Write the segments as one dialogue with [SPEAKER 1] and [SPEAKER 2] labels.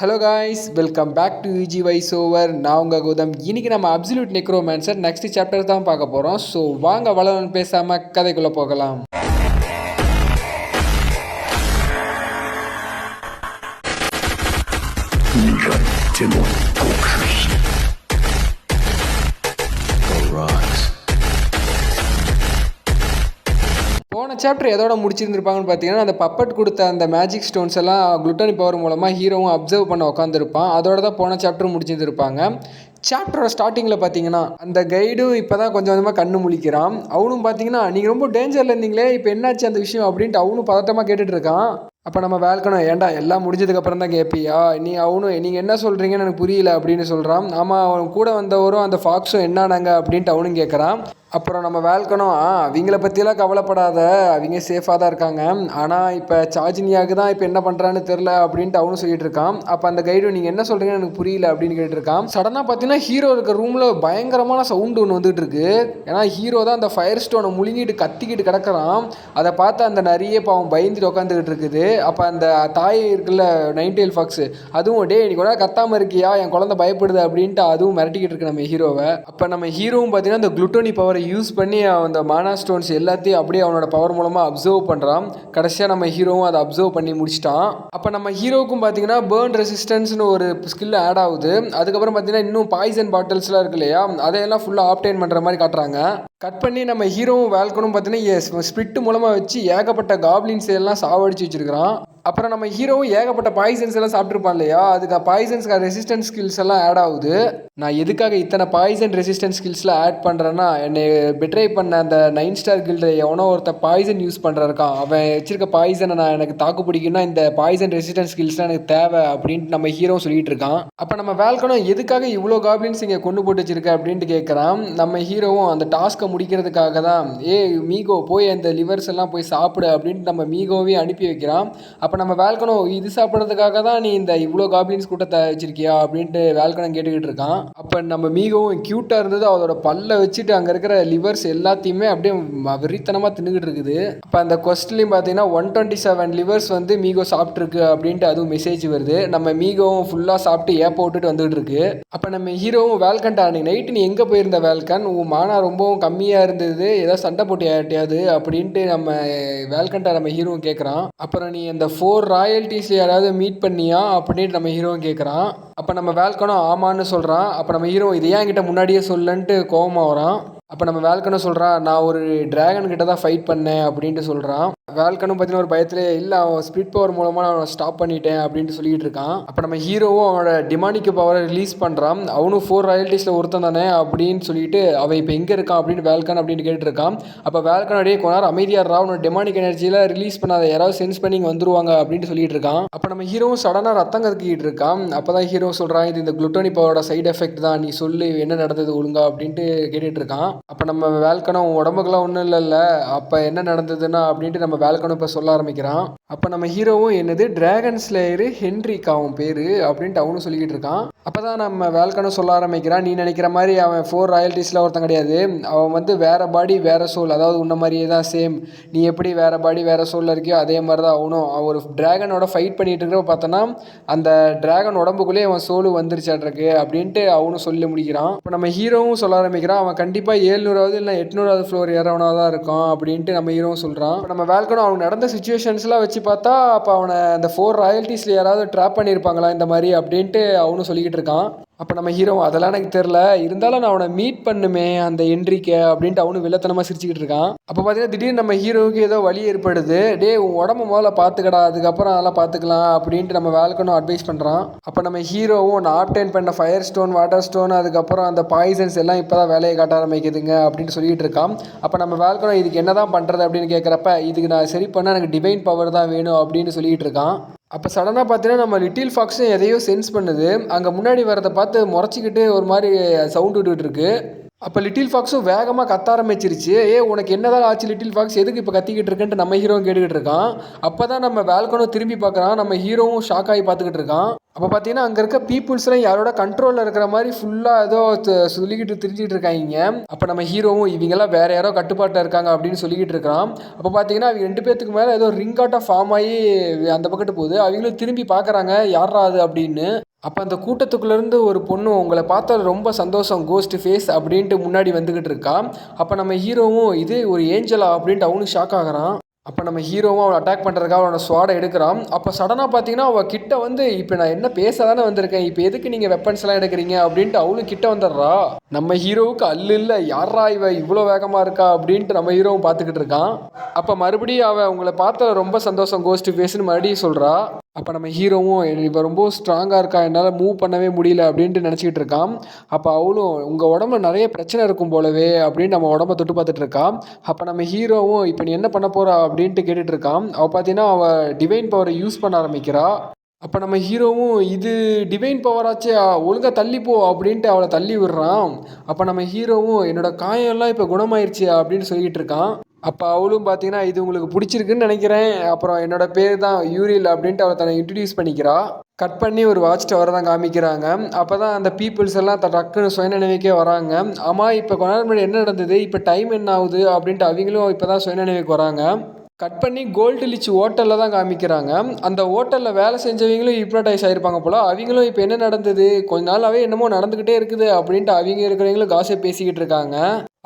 [SPEAKER 1] Hello guys, welcome back to UG wise over. நான் உங்கள் கௌதம். இன்றைக்கி நம்ம அப்சல்யூட் நெக்ரோமேன்சர் நெக்ஸ்ட் சாப்டர் தான் பார்க்க போகிறோம். ஸோ வாங்க வளவன் பேசாமல் கதைக்குள்ளே போகலாம். போன சாப்டர் எதோட முடிச்சிருந்துருப்பாங்கன்னு பார்த்தீங்கன்னா, அந்த பப்பட் கொடுத்த அந்த மேஜிக் ஸ்டோன்ஸ் எல்லாம் குளுட்டனி பவர் மூலமாக ஹீரோவும் அப்சர்வ் பண்ண உட்காந்துருப்பான். அதோட தான் போன சாப்டர் முடிச்சிருந்துருப்பாங்க. சாப்டரோட ஸ்டார்டிங்கில் பார்த்தீங்கன்னா அந்த கைடும் இப்போ தான் கொஞ்சம் கொஞ்சமாக கண்ணு முழிக்கிறான். அவனும் பார்த்தீங்கன்னா, நீங்கள் ரொம்ப டேஞ்சரில் இருந்தீங்களே, இப்போ என்னாச்சு அந்த விஷயம் அப்படின்ட்டு அவனும் பதட்டமாக கேட்டுட்டு இருக்கான். அப்போ நம்ம வேல்கணும், ஏன்டா எல்லாம் முடிஞ்சதுக்கப்புறம் தான் கேட்பியா, அவனும் நீங்கள் என்ன சொல்கிறீங்கன்னு எனக்கு புரியல அப்படின்னு சொல்கிறான். ஆமாம், அவன் கூட வந்தவரும் அந்த ஃபாக்ஸும் என்னானாங்க அப்படின்ட்டு அவனும் கேட்குறான். அப்புறம் நம்ம வேல்கணும், அவங்கள பற்றியெல்லாம் கவலைப்படாத, அவங்க சேஃபாக தான் இருக்காங்க, ஆனால் இப்போ சார்ஜினியாவுக்கு தான் இப்போ என்ன பண்ணுறான்னு தெரில அப்படின்ட்டு அவனும் சொல்லிட்டு இருக்கான். அப்போ அந்த கைடும் நீங்கள் என்ன சொல்கிறீங்கன்னு எனக்கு புரியல அப்படின்னு கேட்டுருக்கான். சடனாக பார்த்தீங்கன்னா ஹீரோ இருக்க ரூமில் பயங்கரமான சவுண்டு ஒன்று வந்துட்டு இருக்கு. ஏன்னா ஹீரோ தான் அந்த ஃபயர் ஸ்டோனை முழுங்கிட்டு கத்திக்கிட்டு கிடக்கிறான். அதை பார்த்து அந்த நிறைய பாவம் பயந்துட்டு உட்காந்துக்கிட்டு இருக்குது. அப்போ அந்த தாய் இருக்குல்ல, நைன்டெயில் ஃபாக்ஸ், அதுவும் டே நீ கூட கத்தாமல் இருக்கியா, என் குழந்தை பயப்படுது அப்படின்ட்டு அதுவும் மிரட்டிக்கிட்டு இருக்கு நம்ம ஹீரோவை. அப்போ நம்ம ஹீரோவும் பார்த்தீங்கன்னா அந்த குளுட்டோனி பவர் யூஸ் பண்ணி அந்த மானா ஸ்டோன்ஸ் எல்லாத்தையும் அப்படியே அவனோட பவர் மூலமாக அப்சர்வ் பண்ணுறான். கடைசியாக நம்ம ஹீரோவும் அதை அப்சர்வ் பண்ணி முடிச்சிட்டான். அப்போ நம்ம ஹீரோவுக்கும் பார்த்தீங்கன்னா பேர்ன் ரெசிஸ்டன்ஸ்னு ஒரு ஸ்கில் ஆட் ஆகுது. அதுக்கப்புறம் பார்த்தீங்கன்னா இன்னும் பாய்சன் பாட்டில்ஸ்லாம் இருக்கு இல்லையா, அதையெல்லாம் ஃபுல்லாக ஆப்டைன் பண்ணுற மாதிரி காட்டுறாங்க. கட் பண்ணி நம்ம ஹீரோவும் வேல்கனும் பார்த்தீங்கன்னா ஸ்பிரிட் மூலமாக வச்சு ஏகப்பட்ட காப்ளின்ஸ் எல்லாம் சாவடிச்சு வச்சிருக்கிறான். அப்புறம் நம்ம ஹீரோவும் ஏகப்பட்ட பாய்சன்ஸ் எல்லாம் சாப்பிட்ருப்பான் இல்லையா, அதுக்கு பாய்சன்ஸ்க்கு ரெசிஸ்டன்ஸ் ஸ்கில்ஸ் எல்லாம் ஆட் ஆகுது. நான் எதுக்காக இத்தனை பாய்சன் ரெசிஸ்டன்ஸ் ஸ்கில்ஸ்லாம் ஆட் பண்ணுறேன்னா, என்னை பெட்ரை பண்ண அந்த 9 ஸ்டார் கில்டு எவனோ ஒருத்த பாய்சன் யூஸ் பண்ணுறாருக்கான், அவன் வச்சிருக்க பாய்சனை நான் எனக்கு தாக்கு பிடிக்குன்னா இந்த பாய்சன் ரெசிஸ்டன்ஸ் ஸ்கில்ஸ்லாம் எனக்கு தேவை அப்படின்ட்டு நம்ம ஹீரோ சொல்லிட்டு இருக்கான். அப்போ நம்ம வேல்கனும் எதுக்காக இவ்வளோ காப்ளின்ஸ் இங்கே கொண்டு போட்டு வச்சிருக்க அப்படின்ட்டு கேட்குறான். நம்ம ஹீரோவும் அந்த டாஸ்க்கை முடிக்கிறதுக்காக தான், மீகோ போய் அந்த லிவர்ஸ் எல்லாம் போய் சாப்பிடு அப்படின்ட்டு நம்ம மீகோவே அனுப்பி வைக்கிறான். அப்போ நம்ம வேல்கனும் இது சாப்பிட்றதுக்காக தான் நீ இந்த இவ்வளோ காப்ளின்ஸ் கூட்டத்தை வச்சிருக்கியா அப்படின்ட்டு வேல்கனும் கேட்டுக்கிட்டு இருக்கான். அப்போ நம்ம மீகவும் க்யூட்டாக இருந்தது, அதோட பல்ல வச்சுட்டு அங்கே இருக்கிற லிவர்ஸ் எல்லாத்தையுமே அப்படியே வெறித்தனமாக தின்னுக்கிட்டு இருக்குது. அப்போ அந்த கொஸ்ட்லையும் பார்த்தீங்கன்னா 127 லிவர்ஸ் வந்து மீகோ சாப்பிட்ருக்கு அப்படின்ட்டு அதுவும் மெசேஜ் வருது. நம்ம மீகவும் ஃபுல்லாக சாப்பிட்டு ஏப்ப விட்டுட்டு வந்துகிட்டு இருக்கு. அப்போ நம்ம ஹீரோவும் வேல்கன்டா, அன்னைக்கு நைட்டு நீ எங்கே போயிருந்த வேல்கன், உன் மானா ரொம்பவும் கம்மியாக இருந்தது, ஏதாவது சண்டை போட்டு ஆட்டியாது அப்படின்ட்டு நம்ம வேல்கன்டா நம்ம ஹீரோவும் கேட்குறான். அப்புறம் நீ அந்த 4 ராயல்ட்டிஸில் யாராவது மீட் பண்ணியா அப்படின்ட்டு நம்ம ஹீரோவும் கேட்குறான். அப்போ நம்ம வேல்கனும் ஆமான்னு சொல்கிறான். அப்போ நம்ம ஹீரோ இது ஏன் என்கிட்ட முன்னாடியே சொல்லன்ட்டு கோவமாக வரான். அப்போ நம்ம வேல்கனும் சொல்கிறான், நான் ஒரு டிராகன் கிட்ட தான் ஃபைட் பண்ணேன் அப்படின்ட்டு சொல்கிறான். வேல்கனும் பார்த்தீங்கன்னா ஒரு பயத்திலே, இல்லை அவன் ஸ்பிரிட் பவர் மூலமாக நான் அவனை ஸ்டாப் பண்ணிட்டேன் அப்படின்ட்டு சொல்லிட்டு இருக்கான். அப்போ நம்ம ஹீரோவும் அவனோட டிமானிக் பவரை ரிலீஸ் பண்ணுறான். அவனும் 4 ராயல்ட்டிஸில் ஒருத்தன் தானே அப்படின்னு சொல்லிட்டு அவன் இப்போ எங்கே இருக்கான் அப்படின்னு வேல்கன் அப்படின்னு கேட்டுருக்கான். அப்போ வேல்கனுடைய கொண்டார் அமைதியாக அவனோட டிமானிக் எனர்ஜியில் ரிலீஸ் பண்ணாத யாராவது சென்ஸ் பண்ணி இங்கே வந்துருவாங்க அப்படின்ட்டு சொல்லிட்டு இருக்கான். அப்போ நம்ம ஹீரோவும் சடனாக ரத்தம் கக்கிட்டு இருக்கான். அப்போ தான் ஹீரோ சொல்கிறான், இது இந்த குளுட்டோனி பவரோட சைடு எஃபெக்ட் தான், நீ சொல்லு என்ன நடந்தது ஒழுங்கா அப்படின்ட்டு கேட்டுட்டு இருக்கான். அப்போ நம்ம வேல்கனும் உடம்புக்கெல்லாம் ஒன்றும் இல்லைல்ல, அப்போ என்ன நடந்ததுன்னா அப்படின்ட்டு நம்ம வேல்கனும் இப்போ சொல்ல ஆரம்பிக்கிறான். அப்போ நம்ம ஹீரோவும் என்னது டிராகன் ஸ்லேயரு ஹென்ரிக் அவன் பேர் அப்படின்ட்டு அவனும் சொல்லிக்கிட்டு இருக்கான். அப்போ தான் நம்ம வேல்கனும் சொல்ல ஆரம்பிக்கிறான், நீ நினைக்கிற மாதிரி அவன் 4 ராயல்ட்டிஸில் ஒருத்தன் கிடையாது, அவன் வந்து வேறு பாடி வேறு சோல், அதாவது உன்ன மாதிரியே தான் சேம், நீ எப்படி வேறு பாடி வேறு சோலில் இருக்கியோ அதே மாதிரி தான் அவனும். அவன் ஒரு டிராகனோட ஃபைட் பண்ணிட்டு இருக்கிறப்ப பார்த்தோன்னா அந்த டிராகன் உடம்புக்குள்ளேயே அவன் சோலு வந்துருச்சாட்ருக்கு அப்படின்ட்டு அவனும் சொல்லி முடிக்கிறான். இப்போ நம்ம ஹீரோவும் சொல்ல ஆரம்பிக்கிறான், அவன் கண்டிப்பாக 700வது இல்லை 800வது ஃப்ளோர் ஏறவனாக தான் இருக்கும் அப்படின்ட்டு நம்ம ஹீரோவும் சொல்கிறான். இப்போ நம்ம வேல்கனும் அவனுக்கு நடந்த சுச்சுவேஷன்ஸ்லாம் வச்சு பார்த்தா அப்போ அவனை அந்த 4 ராயல்ட்டிஸில் யாராவது ட்ராப் பண்ணியிருப்பாங்களா இந்த மாதிரி அப்படின்ட்டு அவனும் சொல்லிக்கிட்டு இருக்கான். அப்போ நம்ம ஹீரோ அதெல்லாம் எனக்கு தெரில, இருந்தாலும் நான் அவனை மீட் பண்ணுமே அந்த என்ட்ரிக்கை அப்படின்ட்டு அவனு வில்லத்தனமாக சிரிச்சுக்கிட்டு இருக்கான். அப்போ பார்த்தீங்கன்னா திடீர்னு நம்ம ஹீரோவுக்கு ஏதோ வழி ஏற்படுது. உன் உடம்பு முதல்ல பார்த்துக்கடா, அதுக்கப்புறம் அதெல்லாம் பார்த்துக்கலாம் அப்படின்ட்டு நம்ம வேல்கனும் அட்வைஸ் பண்ணுறான். அப்போ நம்ம ஹீரோவும் நான் ஆப்டைன் பண்ண ஃபயர் ஸ்டோன், வாட்டர் ஸ்டோன், அதுக்கப்புறம் அந்த பாய்சன்ஸ் எல்லாம் இப்போ தான் வேலையை காட்ட ஆரம்பிக்குதுங்க அப்படின்ட்டு சொல்லிட்டு இருக்கான். அப்போ நம்ம வேல்கனும் இதுக்கு என்ன தான் பண்ணுறது அப்படின்னு கேட்குறப்ப, இதுக்கு நான் சரி பண்ணால் எனக்கு டிவைன் பவர் தான் வேணும் அப்படின்னு சொல்லிட்டு இருக்கான். அப்போ சடனாக பார்த்தீங்கன்னா நம்ம லிட்டில் ஃபாக்ஸும் எதையோ சென்ஸ் பண்ணுது. அங்கே முன்னாடி வரதை பார்த்து முறைச்சிக்கிட்டு ஒரு மாதிரி சவுண்ட் விட்டுக்கிட்டு இருக்கு. அப்போ லிட்டில் ஃபாக்ஸும் வேகமாக கத்த ஆரம்பிச்சிருச்சு. உனக்கு என்னதான் ஆச்சு லிட்டில் ஃபாக்ஸ், எதுக்கு இப்போ கத்திக்கிட்டு இருக்குன்ட்டு நம்ம ஹீரோவும் கேட்டுக்கிட்டு இருக்கான். அப்போ தான் நம்ம வேல்கனும் திரும்பி பார்க்குறான். நம்ம ஹீரோவும் ஷாக் ஆகி பார்த்துக்கிட்டு இருக்கான். அப்போ பார்த்தீங்கன்னா அங்கே இருக்க பீப்புள்ஸ்லாம் யாரோட கண்ட்ரோலில் இருக்கிற மாதிரி ஃபுல்லாக ஏதோ சொல்லிக்கிட்டு திரிஞ்சிட்டு இருக்காங்க. அப்போ நம்ம ஹீரோவும் இவங்கெல்லாம் வேற யாரோ கட்டுப்பாட்டில் இருக்காங்க அப்படின்னு சொல்லிக்கிட்டு இருக்கான். அப்போ பார்த்தீங்கன்னா அவங்க 2 பேத்துக்கு மேலே ஏதோ ரிங் ஆட்டம் ஃபார்ம் ஆகி அந்த பக்கத்து போகுது. அவங்களும் திரும்பி பார்க்குறாங்க யாரா அது அப்படின்னு. அப்போ அந்த கூட்டத்துக்குள்ளேருந்து ஒரு பொண்ணு உங்களை பார்த்தா ரொம்ப சந்தோஷம் கோஸ்ட் ஃபேஸ் அப்படின்ட்டு முன்னாடி வந்துக்கிட்டு இருக்கா. அப்போ நம்ம ஹீரோவும் இது ஒரு ஏஞ்சலா அப்படின்ட்டு அவனும் ஷாக் ஆகுறான். அப்போ நம்ம ஹீரோவும் அவளை அட்டாக் பண்ணுறதுக்காக அவனோட ஸ்வாடை எடுக்கிறான். அப்போ சடனாக பார்த்தீங்கன்னா அவள் கிட்ட வந்து இப்போ நான் என்ன பேச தானே வந்திருக்கேன், இப்போ எதுக்கு நீங்கள் வெப்பன்ஸ்லாம் எடுக்கிறீங்க அப்படின்ட்டு அவளும் கிட்ட வந்துடுறா. நம்ம ஹீரோவுக்கு அல்லு இல்லை, யாரா இவ இவ்வளோ வேகமாக இருக்கா அப்படின்ட்டு நம்ம ஹீரோவும் பார்த்துக்கிட்டு இருக்கான். அப்போ மறுபடியும் அவள் உங்களை பார்த்த ரொம்ப சந்தோஷம் கோஸ்ட் ஃபேஸ்னு மறுபடியும் சொல்கிறா. அப்போ நம்ம ஹீரோவும் இப்போ ரொம்ப ஸ்ட்ராங்காக இருக்கா, என்னால் மூவ் பண்ணவே முடியல அப்படின்ட்டு நினச்சிக்கிட்டு இருக்கான். அப்போ அவளும் உங்கள் உடம்புல நிறைய பிரச்சனை இருக்கும் போலவே அப்படின்னு நம்ம உடம்ப தொட்டு பார்த்துட்டு இருக்கான். அப்போ நம்ம ஹீரோவும் இப்போ நீ என்ன பண்ண போகிறா அப்படின்ட்டு கேட்டுட்டு இருக்கான். அவள் பார்த்தீங்கன்னா அவள் டிவைன் பவரை யூஸ் பண்ண ஆரம்பிக்கிறா. அப்போ நம்ம ஹீரோவும் இது டிவைன் பவராச்சே ஒழுங்காக தள்ளிப்போ அப்படின்ட்டு அவளை தள்ளி விடுறான். அப்போ நம்ம ஹீரோவும் என்னோட காயம்லாம் இப்போ குணமாயிருச்சு அப்படின்னு சொல்லிக்கிட்டு இருக்கான். அப்போ அவளும் பார்த்தீங்கன்னா இது உங்களுக்கு பிடிச்சிருக்குன்னு நினைக்கிறேன், அப்புறம் என்னோட பேர் தான் யூரில் அப்படின்ட்டு அவளை தன்னை இன்ட்ரடியூஸ் பண்ணிக்கிறா. கட் பண்ணி ஒரு வாட்ச் டவரை தான் காமிக்கிறாங்க. அப்போ தான் அந்த பீப்புள்ஸ் எல்லாம் டக்குன்னு சுயநினைவுக்கே வராங்க. ஆமாம் இப்போ கொஞ்ச நேரம் முன்னாடி என்ன நடந்தது, இப்போ டைம் என்ன ஆகுது அப்படின்ட்டு அவங்களும் இப்போ தான் சுயநினைவுக்கு வராங்க. கட் பண்ணி கோல்டு லிச் ஹோட்டலில் தான் காமிக்கிறாங்க. அந்த ஹோட்டலில் வேலை செஞ்சவங்களும் ஹிப்னடைஸ் ஆகிருப்பாங்க போல். அவங்களும் இப்போ என்ன நடந்தது, கொஞ்ச நாளாகவே என்னமோ நடந்துக்கிட்டே இருக்குது அப்படின்ட்டு அவங்க இருக்கிறவங்களும் காசை பேசிக்கிட்டு இருக்காங்க.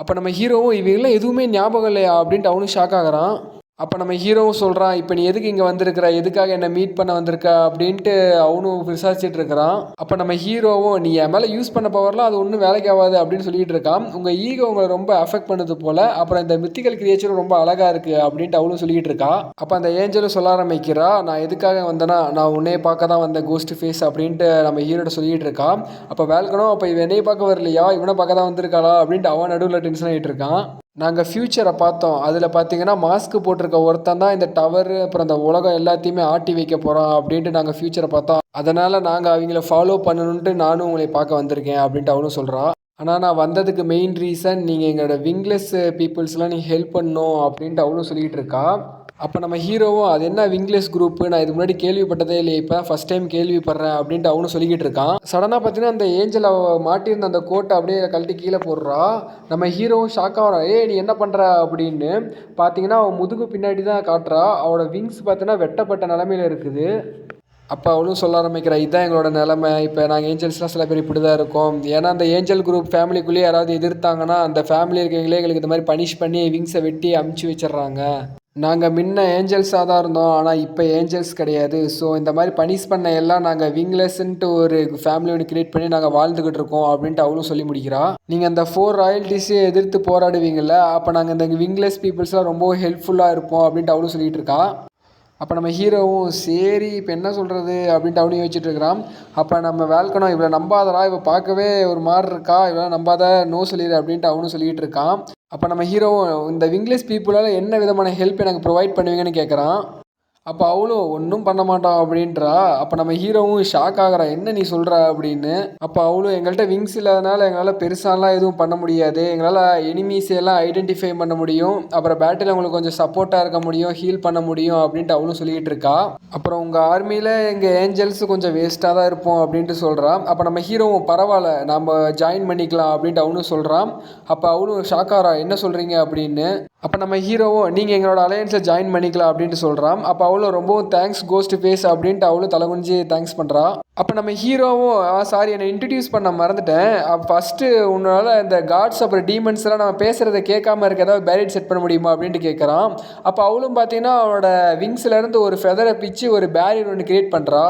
[SPEAKER 1] அப்போ நம்ம ஹீரோவும் இவங்களாம் எதுவுமே ஞாபகம் இல்லையா அப்படின்ட்டு அவனும் ஷாக் ஆகிறான். அப்போ நம்ம ஹீரோவும் சொல்கிறான் இப்போ நீ எதுக்கு இங்கே வந்திருக்கிற, எதுக்காக என்னை மீட் பண்ண வந்திருக்க அப்படின்ட்டு அவனும் விசாரிச்சுட்டு இருக்கிறான். அப்போ நம்ம ஹீரோவும் நீ என் மேலே யூஸ் பண்ண பவர்லாம் அது ஒன்றும் வேலைக்கு ஆகாது அப்படின்னு சொல்லிட்டு இருக்கான். உங்கள் ஈகோ உங்களை ரொம்ப அஃபெக்ட் பண்ணுது போல், அப்புறம் இந்த மித்திக்கல் கிரியேச்சரும் ரொம்ப அழகாக இருக்குது அப்படின்ட்டு அவளும் சொல்லிக்கிட்டு இருக்கா. அப்போ அந்த ஏஞ்சலும் சொல்ல ஆரம்பிக்கிறா, நான் எதுக்காக வந்தேன்னா நான் உன்னையே பார்க்க தான் வந்தேன் கோஸ்ட் ஃபேஸ் அப்படின்ட்டு நம்ம ஹீரோட சொல்லிக்கிட்டு இருக்கா. அப்போ வேல்கணும் அப்போ இவன் என்னையை பார்க்க வரலையா, இவனை பார்க்க தான் வந்திருக்காளா அப்படின்ட்டு அவன் நடுவில் டென்ஷன் ஆகிட்டு இருக்கான். நாங்கள் ஃப்யூச்சரை பார்த்தோம், அதில் பார்த்தீங்கன்னா மாஸ்க் போட்டிருக்க ஒருத்தன் தான் இந்த டவரு அப்புறம் இந்த உலகம் எல்லாத்தையுமே ஆட்டி வைக்க போகிறான் அப்படின்ட்டு நாங்கள் ஃப்யூச்சரை பார்த்தோம். அதனால் நாங்கள் அவங்கள ஃபாலோ பண்ணணுன்ட்டு நானும் உங்களை பார்க்க வந்திருக்கேன் அப்படின்ட்டு அவனும் சொல்கிறான். ஆனால் நான் வந்ததுக்கு மெயின் ரீசன் நீங்கள் எங்களோட விங்லெஸ் பீப்புள்ஸ்லாம் நீங்கள் ஹெல்ப் பண்ணணும் அப்படின்ட்டு அவனும் சொல்லிகிட்டு இருக்கா. அப்போ நம்ம ஹீரோவும் அது என்ன விங்லெஸ் குரூப்பு, நான் இதுக்கு முன்னாடி கேள்விப்பட்டதே இல்லையே, இப்போ தான் ஃபஸ்ட் டைம் கேள்விப்படுறேன் அப்படின்ட்டு அவனும் சொல்லிக்கிட்டு இருக்கான். சடனாக பார்த்தீங்கன்னா அந்த ஏஞ்சல் மாட்டியிருந்த அந்த கோட்டை அப்படியே கழட்டி கீழே போடுறா. நம்ம ஹீரோவும் ஷாக்காக வரான், நீ என்ன பண்ணுற அப்படின்னு. பார்த்தீங்கன்னா அவன் முதுகு பின்னாடி தான் காட்டுறா. அவளோட விங்ஸ் பார்த்தீங்கன்னா வெட்டப்பட்ட நிலமையில இருக்குது. அப்போ அவளும் சொல்ல ஆரம்பிக்கிறா, இதுதான் எங்களோட நிலமை, இப்போ நாங்கள் ஏஞ்சல்ஸ்லாம் சில பேர் இப்படி தான் இருக்கோம். ஏன்னா அந்த ஏஞ்சல் குரூப் ஃபேமிலிக்குள்ளேயே யாராவது எதிர்த்தாங்கன்னா அந்த ஃபேமிலி இருக்கவங்களே எங்களுக்கு இந்த மாதிரி பனிஷ் பண்ணி விங்ஸை வெட்டி அமுச்சு வச்சிடுறாங்க. நாங்கள் முன்ன ஏஞ்சல்ஸாக தான் இருந்தோம், ஆனால் இப்போ ஏஞ்சல்ஸ் கிடையாது. ஸோ இந்த மாதிரி பனிஷ் பண்ண எல்லாம் நாங்கள் விங்லெஸ்ன்ட்டு ஒரு ஃபேமிலி ஒன்று கிரியேட் பண்ணி நாங்கள் வாழ்ந்துக்கிட்டு இருக்கோம் அப்படின்ட்டு அவளும் சொல்லி முடிக்கிறா. நீங்கள் அந்த 4 ராயல்ட்டிஸையும் எதிர்த்து போராடுவீங்கள்ல, அப்போ நாங்கள் இந்த விங்லெஸ் பீப்புள்ஸ்லாம் ரொம்ப ஹெல்ப்ஃபுல்லாக இருப்போம் அப்படின்ட்டு அவளும் சொல்லிகிட்டு இருக்கா. அப்போ நம்ம ஹீரோவும் சரி இப்போ என்ன சொல்கிறது அப்படின்ட்டு அவனையும் யோசிச்சுட்டு இருக்கிறான். அப்போ நம்ம வேல்கணும் இவ்வளோ நம்பாதடா, இவ பார்க்கவே ஒரு மாதிரி இருக்கா, இவ்வளோ நம்பாத, நோ சொல்லிடு அப்படின்ட்டு அவனும் சொல்லிகிட்டு இருக்கான். அப்போ நம்ம ஹீரோவும் இந்த விங்லெஸ் பீப்புளால் என்ன விதமான ஹெல்ப் எனக்கு ப்ரொவைட் பண்ணுவீங்கன்னு கேட்குறான். அப்போ அவளும் ஒன்றும் பண்ண மாட்டான் அப்படின்றா. அப்போ நம்ம ஹீரோவும் ஷாக் ஆகிறா, என்ன நீ சொல்கிற அப்படின்னு. அப்போ அவளும் எங்கள்கிட்ட விங்ஸ் இல்லாதனால எங்களால் பெருசாலாம் எதுவும் பண்ண முடியாது, எங்களால் எனிமீஸெல்லாம் ஐடென்டிஃபை பண்ண முடியும், அப்புறம் பேட்டில் உங்களுக்கு கொஞ்சம் சப்போர்ட்டாக இருக்க முடியும், ஹீல் பண்ண முடியும் அப்படின்ட்டு அவளும் சொல்லிக்கிட்டு இருக்கா. அப்புறம் உங்கள் ஆர்மியில் எங்கள் ஏஞ்சல்ஸ் கொஞ்சம் வேஸ்ட்டாக தான் இருப்போம் அப்படின்ட்டு சொல்கிறான். அப்போ நம்ம ஹீரோவும் பரவாயில்ல நம்ம ஜாயின் பண்ணிக்கலாம் அப்படின்ட்டு அவனும் சொல்கிறான். அப்போ அவளும் ஷாக் ஆகிறா, என்ன சொல்கிறீங்க அப்படின்னு. அப்போ நம்ம ஹீரோவும் நீங்கள் எங்களோட அலையன்ஸில் ஜாயின் பண்ணிக்கலாம் அப்படின்ட்டு சொல்கிறான். அப்போ அவளும் ரொம்பவும் தேங்க்ஸ் கோஸ்ட் ஃபேஸ் அப்படின்ட்டு அவளும் தலை குனிஞ்சு தேங்க்ஸ் பண்ணுறா. அப்போ நம்ம ஹீரோவும் சாரி என்னை இன்ட்ரடியூஸ் பண்ண மறந்துட்டேன், ஃபஸ்ட்டு உன்னால் இந்த காட்ஸ் அப்புறம் டீமன்ஸ் எல்லாம் நம்ம பேசுகிறத கேட்காம இருக்க ஏதாவது பேரியர் செட் பண்ண முடியுமா அப்படின்ட்டு கேட்குறான். அப்போ அவளும் பார்த்தீங்கன்னா அவளோட விங்ஸ்லேருந்து ஒரு ஃபெதரை பிச்சு ஒரு பேரியர் ஒன்று கிரியேட் பண்ணுறா.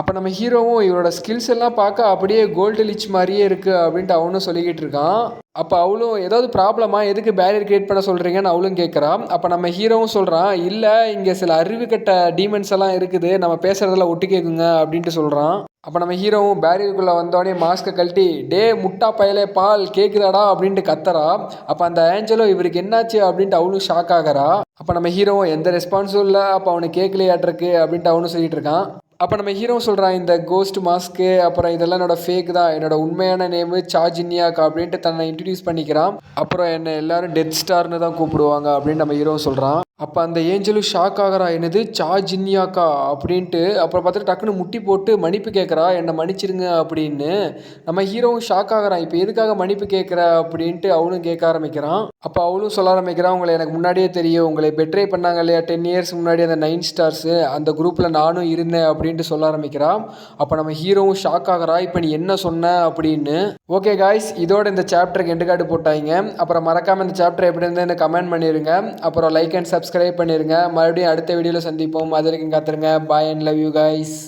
[SPEAKER 1] அப்போ நம்ம ஹீரோவும் இவரோட ஸ்கில்ஸ் எல்லாம் பார்க்க அப்படியே கோல்டு லிச் மாதிரியே இருக்குது அப்படின்ட்டு அவனும் சொல்லிக்கிட்டு இருக்கான். அப்போ அவளும் ஏதாவது ப்ராப்ளமா, எதுக்கு பேரியர் கிரியேட் பண்ண சொல்கிறீங்கன்னு அவளும் கேட்குறான். அப்போ நம்ம ஹீரோவும் சொல்கிறான், இல்லை இங்கே சில அறிவு கட்ட டீமன்ஸ் எல்லாம் இருக்குது, நம்ம பேசுகிறதெல்லாம் ஒட்டு கேட்குங்க அப்படின்ட்டு சொல்கிறான். அப்போ நம்ம ஹீரோவும் பேரியருக்குள்ளே வந்தோடனே மாஸ்க்கை கழட்டி டே முட்டா பயலே பால் கேட்குதாடா அப்படின்ட்டு கத்துறா. அப்போ அந்த ஏஞ்சலோ இவருக்கு என்னாச்சு அப்படின்ட்டு அவளும் ஷாக் ஆகிறா. அப்போ நம்ம ஹீரோவும் எந்த ரெஸ்பான்ஸும் இல்லை, அப்போ அவனுக்கு கேட்கலையாட்டிருக்கு அப்படின்ட்டு அவனும் சொல்லிட்டு இருக்கான். அப்போ நம்ம ஹீரோ சொல்கிறான், இந்த கோஸ்ட் மாஸ்க்கு அப்புறம் இதெல்லாம் என்னோட ஃபேக் தான், என்னோட உண்மையான நேமு சார்ஜின்யாக்கா அப்படின்ட்டு தன்னை இன்ட்ரடியூஸ் பண்ணிக்கிறான். அப்புறம் என்னை எல்லாரும் டெத் ஸ்டார்னு தான் கூப்பிடுவாங்க அப்படின்னு நம்ம ஹீரோ சொல்கிறான். அப்போ அந்த ஏஞ்சலும் ஷாக் ஆகிறா, என்னது சார்ஜின்யாக்கா அப்படின்ட்டு. அப்புறம் பார்த்துட்டு டக்குன்னு முட்டி போட்டு மன்னிப்பு கேட்குறா, என்னை மன்னிச்சிருங்க அப்படின்னு. நம்ம ஹீரோவும் ஷாக் ஆகிறான், இப்போ எதுக்காக மன்னிப்பு கேட்குற அப்படின்ட்டு அவனும் கேட்க ஆரம்பிக்கிறான். அப்போ அவளும் சொல்ல ஆரம்பிக்கிறான், உங்களை எனக்கு முன்னாடியே தெரியும், உங்களை பெட்ரே பண்ணாங்க இல்லையா 10 இயர்ஸ் முன்னாடி அந்த 9 ஸ்டார்ஸு, அந்த குரூப்பில் நானும் இருந்தேன் அப்படின்ட்டு சொல்ல ஆரம்பிக்கிறான். அப்போ நம்ம ஹீரோவும் ஷாக் ஆகிறா, இப்போ நீ என்ன சொன்ன அப்படின்னு. ஓகே காய்ஸ், இதோட இந்த சாப்டருக்கு எண்டு கார்டு போட்டாங்க. அப்புறம் மறக்காமல் இந்த சாப்டர் எப்படி இருந்ததுன்னு கமெண்ட் பண்ணிடுங்க. அப்புறம் லைக் அண்ட் சப்ஸ்கிரைப் பண்ணிடுங்க. மறுபடியும் அடுத்த வீடியோவில் சந்திப்போம். அது வரைக்கும் காத்துருங்க. பாய் அண்ட் லவ் யூ காய்ஸ்.